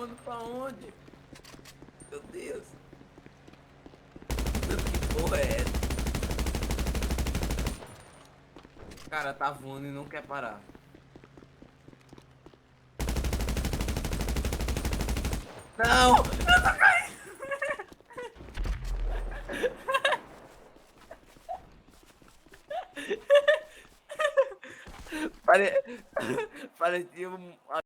voando pra onde? Meu Deus. Que porra é essa? O cara tá voando e não quer parar. Não! Eu tô caindo! Pare... Parecia um